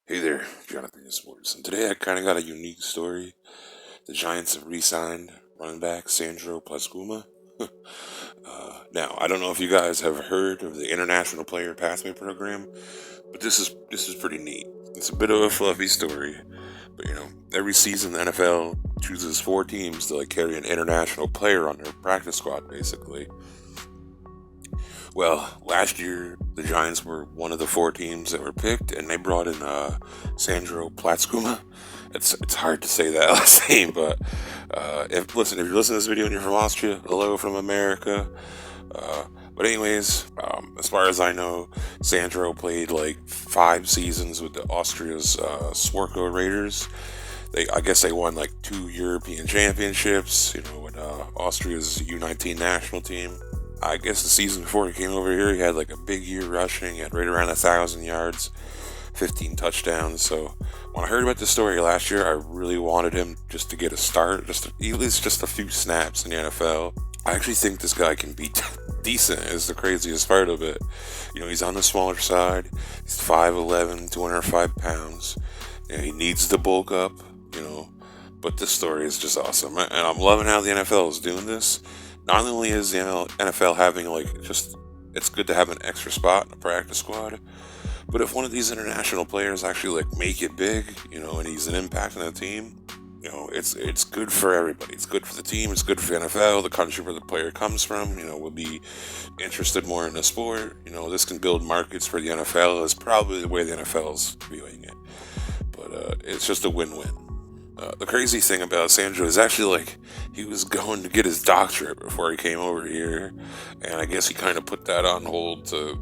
Hey there, Jonathan Sports. And today I kind of got a unique story. The Giants have re-signed running back Sandro Platzgummer. Now, I don't know if you guys have heard of the International Player Pathway Program, but this is pretty neat. It's a bit of a fluffy story, but every season the NFL chooses four teams to carry an international player on their practice squad, basically. Well, last year the Giants were one of the four teams that were picked, and they brought in Sandro Platzgummer. It's hard to say that last name, but if you're listening to this video and you're from Austria, hello from America. But anyways, as far as I know, Sandro played like 5 seasons with the Austria's Swarco Raiders. I guess they won like 2 European championships. With Austria's U19 national team. I guess the season before he came over here, he had like a big year rushing. He had right around 1,000 yards, 15 touchdowns. So when I heard about this story last year, I really wanted him just to get a start, at least just a few snaps in the NFL. I actually think this guy can be decent. Is the craziest part of it. He's on the smaller side. He's 5'11", 205 pounds. He needs to bulk up. But this story is just awesome, and I'm loving how the NFL is doing this. Not only is the NFL having it's good to have an extra spot in a practice squad, but if one of these international players actually make it big, and he's an impact on the team, it's good for everybody. It's good for the team. It's good for the NFL, the country where the player comes from. Will be interested more in the sport. This can build markets for the NFL. Is probably the way the NFL's viewing it, but it's just a win-win. The crazy thing about Sandro is actually he was going to get his doctorate before he came over here, and I guess he kind of put that on hold to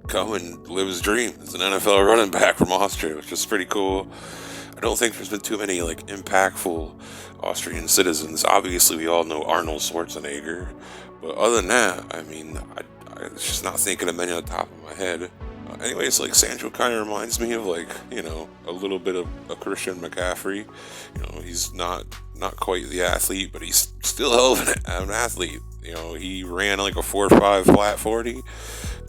come and live his dream as an NFL running back from Austria, which is pretty cool. I don't think there's been too many impactful Austrian citizens. Obviously, we all know Arnold Schwarzenegger, but other than that, I was just not thinking of many on the top of my head. Anyways, Sandro kind of reminds me of a little bit of a Christian McCaffrey. He's not quite the athlete, but he's still hell of an athlete. He ran a 4.5 flat 40. He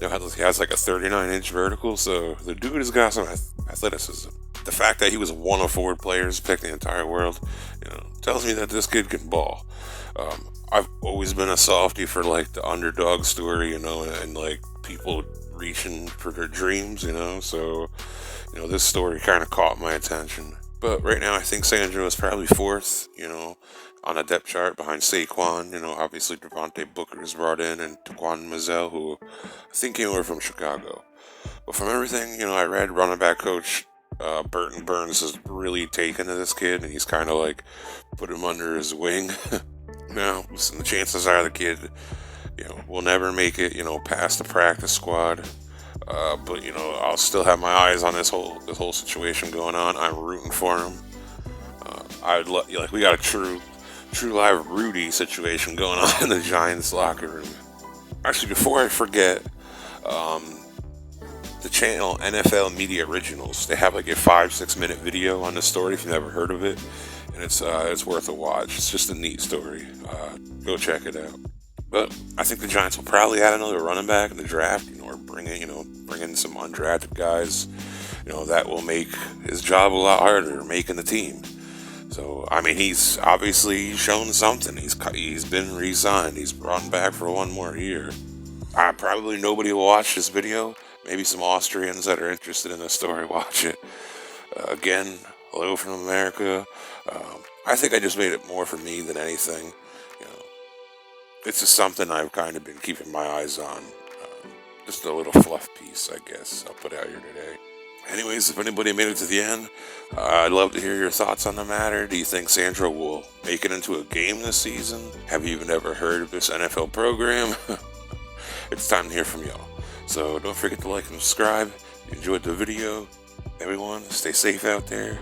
has a 39-inch vertical, so the dude has got some athleticism. The fact that he was one of 4 players picked in the entire world, tells me that this kid can ball. I've always been a softie for the underdog story, and people reaching for their dreams, so this story kind of caught my attention. But right now I think Sandro is probably 4th, on a depth chart behind Saquon. Obviously Devontae Booker is brought in, and Taquan Mizell, who I think came over from Chicago. But from everything, I read, running back coach Burton Burns has really taken to this kid, and he's kind of put him under his wing. Now, listen, the chances are the kid will never make it, past the practice squad. But I'll still have my eyes on this whole situation going on. I'm rooting for him. We got a true live Rudy situation going on in the Giants locker room. Actually, before I forget, the channel NFL Media Originals, they have a 5-6 minute video on the story if you've never heard of it, and it's worth a watch. It's just a neat story. Go check it out. But I think the Giants will probably add another running back in the draft, or bring in some undrafted guys. That will make his job a lot harder making the team. So he's obviously shown something. He's been re-signed. He's run back for one more year. Probably nobody will watch this video. Maybe some Austrians that are interested in the story watch it. Again, hello from America. I think I just made it more for me than anything. It's just something I've kind of been keeping my eyes on. Just a little fluff piece, I guess, I'll put out here today. Anyways, if anybody made it to the end, I'd love to hear your thoughts on the matter. Do you think Sandro will make it into a game this season? Have you even ever heard of this NFL program? It's time to hear from y'all. So don't forget to like and subscribe. If you enjoyed the video, everyone, stay safe out there.